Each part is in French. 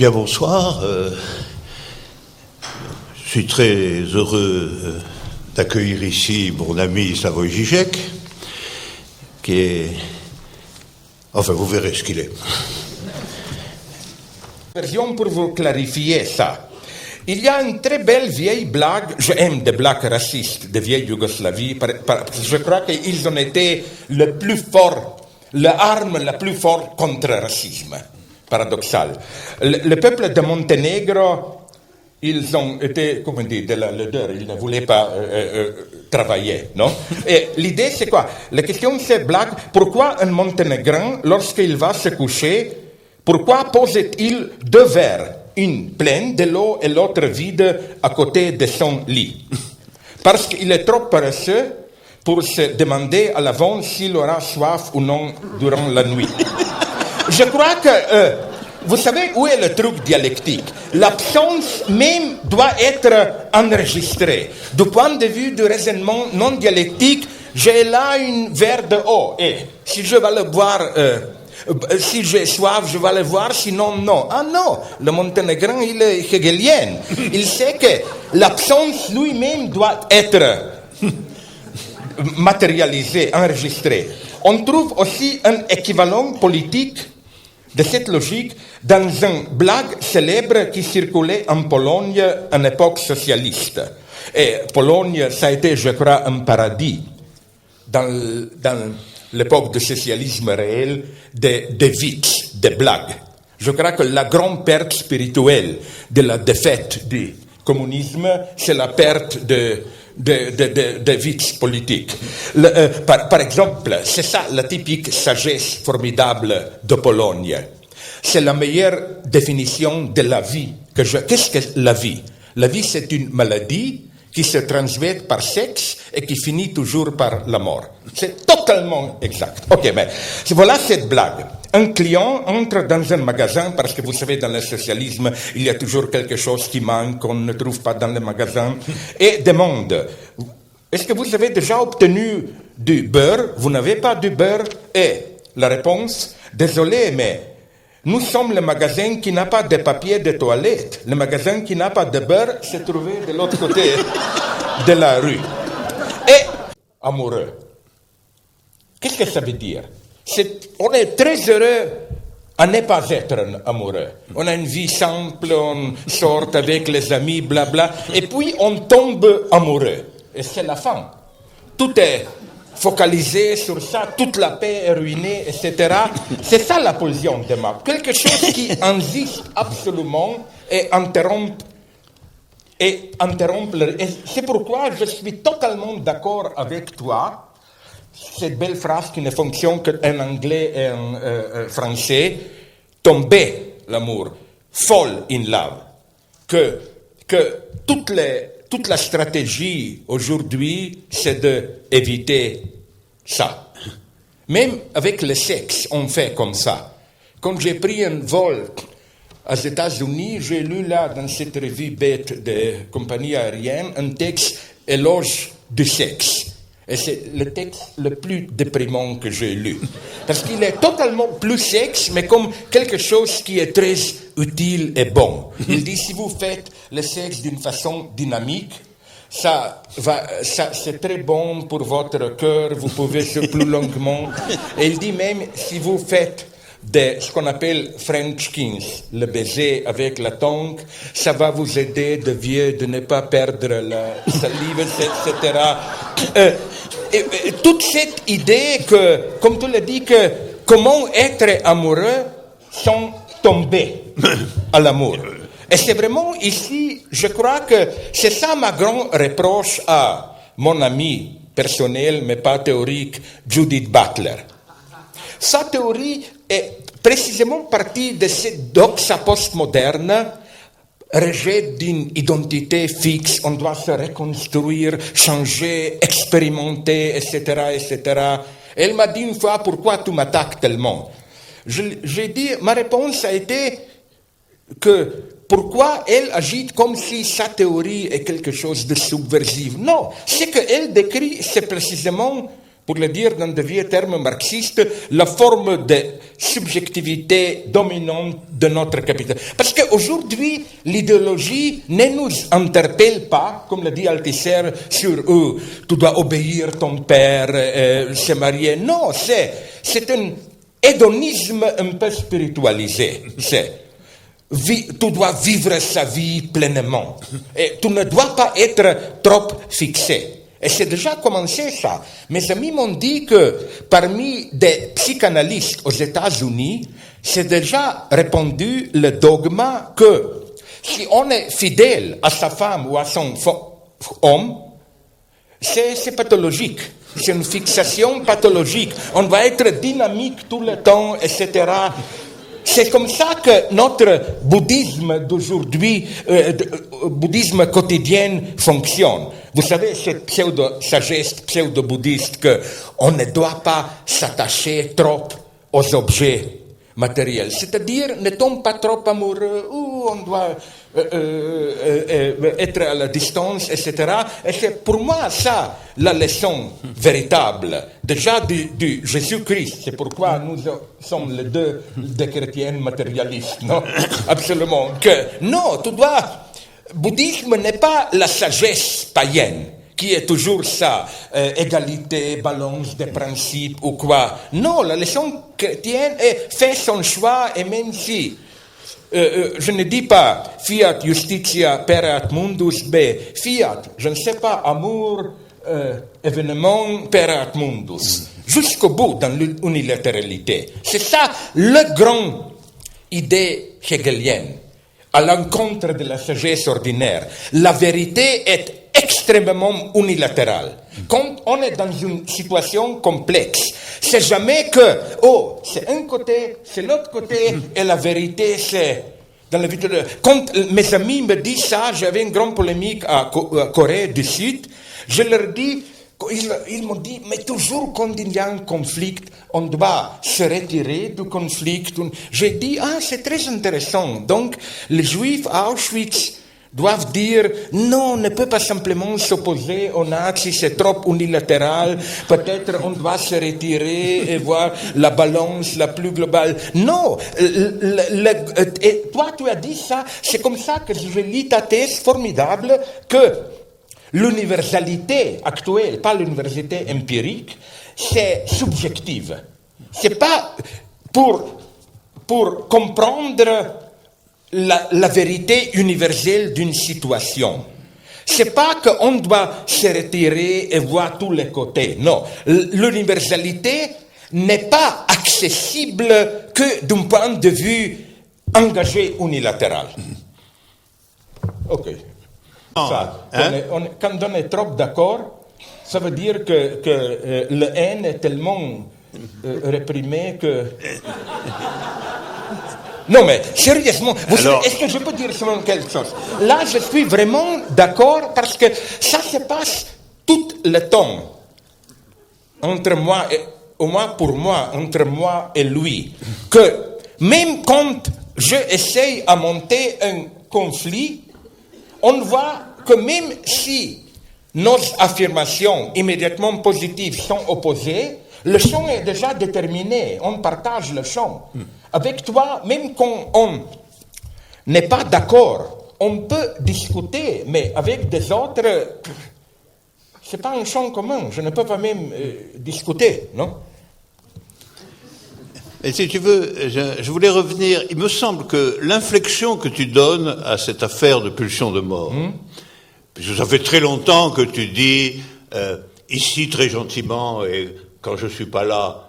bien, bonsoir. Je suis très heureux d'accueillir ici mon ami Slavoj Žižek, qui est... Enfin, vous verrez ce qu'il est. Pour vous clarifier ça, il y a une très belle vieille blague, je aime des blagues racistes de vieille Yougoslavie, je crois qu'ils ont été le plus fort, l'arme la plus forte contre le racisme, paradoxal. Le peuple de Monténégro, ils ont été, comment on dit, de la laideur, ils ne voulaient pas travailler, non? Et l'idée c'est quoi? La question c'est blague, pourquoi un Monténégrin, lorsqu'il va se coucher, pourquoi pose-t-il deux verres, une pleine de l'eau et l'autre vide à côté de son lit? Parce qu'il est trop paresseux pour se demander à l'avance s'il aura soif ou non durant la nuit. Je crois que, vous savez où est le truc dialectique? L'absence même doit être enregistrée. Du point de vue du raisonnement non dialectique, j'ai là un verre d'eau et si je vais le boire... si j'ai soif, je vais le voir, sinon non. Ah non, le Monténégrin, il est hegelien. Il sait que l'absence lui-même doit être matérialisée, enregistrée. On trouve aussi un équivalent politique de cette logique dans une blague célèbre qui circulait en Pologne en époque socialiste. Et Pologne, ça a été, je crois, un paradis dans l'époque du socialisme réel, des vitz, des blagues. Je crois que la grande perte spirituelle de la défaite du communisme, c'est la perte de vitz politiques. Par exemple, c'est ça la typique sagesse formidable de Pologne. C'est la meilleure définition de la vie. Qu'est-ce que la vie? La vie, c'est une maladie qui se transmet par sexe et qui finit toujours par la mort. C'est totalement exact. Ok, mais voilà cette blague. Un client entre dans un magasin, parce que vous savez, dans le socialisme, il y a toujours quelque chose qui manque, qu'on ne trouve pas dans le magasin, et demande, est-ce que vous avez déjà obtenu du beurre? Vous n'avez pas du beurre? Et la réponse, désolé, mais nous sommes le magasin qui n'a pas de papier de toilette. Le magasin qui n'a pas de beurre se trouvait de l'autre côté de la rue. Et amoureux. Qu'est-ce que ça veut dire? On est très heureux à ne pas être amoureux. On a une vie simple, on sort avec les amis, blabla, et puis on tombe amoureux. Et c'est la fin. Tout est focalisé sur ça, toute la paix est ruinée, etc. C'est ça la position de Marx. Quelque chose qui insiste absolument et interrompt. Et c'est pourquoi je suis totalement d'accord avec toi. Cette belle phrase qui ne fonctionne qu'en anglais et en français, tomber l'amour, fall in love, que toute la stratégie aujourd'hui, c'est d'éviter ça. Même avec le sexe, on fait comme ça. Quand j'ai pris un vol aux États-Unis, j'ai lu là, dans cette revue bête de compagnie aérienne, un texte éloge du sexe. Et c'est le texte le plus déprimant que j'ai lu. Parce qu'il est totalement plus sexe, mais comme quelque chose qui est très utile et bon. Il dit, si vous faites le sexe d'une façon dynamique, c'est très bon pour votre cœur, vous pouvez se plus longuement. Et il dit même, si vous faites ce qu'on appelle French kiss, le baiser avec la tongue, ça va vous aider de vieux de ne pas perdre la salive, etc. Et toute cette idée que, comme tu l'as dit, que comment être amoureux sans tomber à l'amour. Et c'est vraiment ici, je crois que c'est ça ma grande reproche à mon ami personnel, mais pas théorique, Judith Butler. Sa théorie est précisément partie de cette doxa postmoderne, rejet d'une identité fixe, on doit se reconstruire, changer, expérimenter, etc., etc. Elle m'a dit une fois, pourquoi tu m'attaques tellement? J'ai dit, ma réponse a été que pourquoi elle agit comme si sa théorie est quelque chose de subversif? Non, ce qu'elle décrit, c'est précisément pour le dire dans de vieux termes marxistes, la forme de subjectivité dominante de notre capitalisme. Parce qu'aujourd'hui, l'idéologie ne nous interpelle pas, comme le dit Althusser, sur tu dois obéir ton père, se marier. Non, c'est un hédonisme un peu spiritualisé. Tu dois vivre sa vie pleinement. Et tu ne dois pas être trop fixé. Et c'est déjà commencé ça. Mes amis m'ont dit que parmi des psychanalystes aux États-Unis, c'est déjà répandu le dogme que si on est fidèle à sa femme ou à son homme, c'est pathologique. C'est une fixation pathologique. On va être dynamique tout le temps, etc. C'est comme ça que notre bouddhisme d'aujourd'hui, bouddhisme quotidien fonctionne. Vous savez, cette pseudo-sagesse pseudo-bouddhiste qu'on ne doit pas s'attacher trop aux objets matériels. C'est-à-dire, ne tombe pas trop amoureux, ou on doit être à la distance, etc. Et c'est pour moi ça, la leçon véritable, déjà du Jésus-Christ. C'est pourquoi nous sommes les deux des chrétiens matérialistes, non? Absolument. Non, bouddhisme n'est pas la sagesse païenne, qui est toujours ça, égalité, balance des principes ou quoi. Non, la leçon chrétienne fait son choix, et même si je ne dis pas fiat justitia pereat mundus, mais fiat, je ne sais pas, amour, événement pereat mundus, jusqu'au bout dans l'unilatéralité. C'est ça la grande idée hegelienne, à l'encontre de la sagesse ordinaire. La vérité est extrêmement unilatérale. Quand on est dans une situation complexe, c'est jamais que, c'est un côté, c'est l'autre côté, et la vérité, c'est dans la vie de... Quand mes amis me disent ça, j'avais une grande polémique à Corée du Sud, je leur dis, ils m'ont dit, mais toujours quand il y a un conflit, on doit se retirer du conflit. J'ai dit, c'est très intéressant. Donc, les Juifs à Auschwitz doivent dire, non, on ne peut pas simplement s'opposer aux nazis, c'est trop unilatéral, peut-être on doit se retirer et voir la balance la plus globale. Non, et toi tu as dit ça, c'est comme ça que je lis ta thèse formidable, que l'universalité actuelle, pas l'universalité empirique, c'est subjective. C'est pas pour comprendre la vérité universelle d'une situation. C'est pas qu'on doit se retirer et voir tous les côtés. Non. L'universalité n'est pas accessible que d'un point de vue engagé unilatéral. Ok. Ça, quand on est trop d'accord, ça veut dire que le haine est tellement réprimé que... Non, mais sérieusement, est-ce que je peux dire seulement quelque chose? Là, je suis vraiment d'accord parce que ça se passe tout le temps entre moi et, au moins pour moi, entre moi et lui. Que même quand je essaye à monter un conflit, on voit que même si nos affirmations immédiatement positives sont opposées, le champ est déjà déterminé, on partage le champ. Avec toi, même quand on n'est pas d'accord, on peut discuter, mais avec des autres, c'est pas un champ commun, je ne peux pas même discuter, non? Et si tu veux, je voulais revenir, il me semble que l'inflexion que tu donnes à cette affaire de pulsion de mort, puisque ça fait très longtemps que tu dis, ici très gentiment, et quand je suis pas là,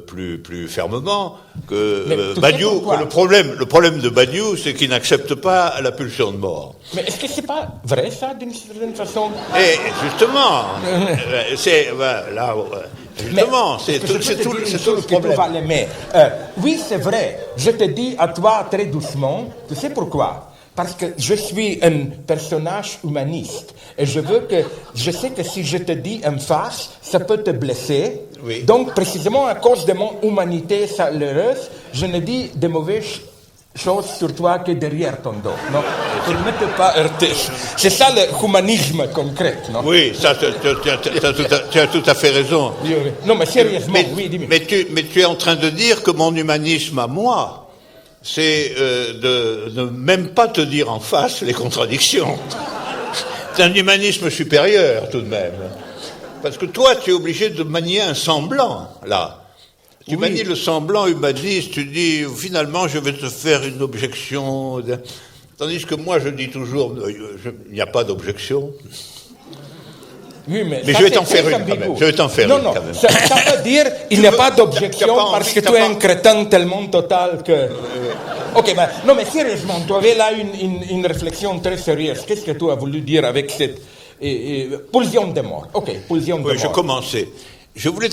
plus fermement, que Badiou, que le problème de Badiou, c'est qu'il n'accepte pas la pulsion de mort. Mais est-ce que c'est pas vrai, ça, d'une certaine façon? Et justement, c'est, là, justement, c'est tout le problème. Oui, c'est vrai, je te dis à toi très doucement, tu sais pourquoi? Parce que je suis un personnage humaniste et je sais que si je te dis en face, ça peut te blesser. Oui. Donc, précisément à cause de mon humanité chaleureuse, je ne dis de mauvaises chose sur toi que derrière ton dos, non? Pour ne te pas heurter. C'est ça le humanisme concret, non? Oui, ça, tu as tout à fait raison. Non, mais sérieusement, oui, dis-moi. Mais tu es en train de dire que mon humanisme à moi, c'est de ne même pas te dire en face les contradictions. C'est un humanisme supérieur, tout de même. Parce que toi, tu es obligé de manier un semblant, là. Tu manies le semblant humaniste, tu dis, finalement, je vais te faire une objection. Tandis que moi, je dis toujours, il n'y a pas d'objection. Oui, mais je vais t'en faire une quand même. Je vais t'en faire une quand même. Ça veut dire il n'y a pas d'objection parce que tu es un crétin tellement total que... Ok, mais, non, mais sérieusement, tu avais là une réflexion très sérieuse. Qu'est-ce que tu as voulu dire avec cette pulsion de mort? Ok, pulsion de mort. Oui, je commençais. Je voulais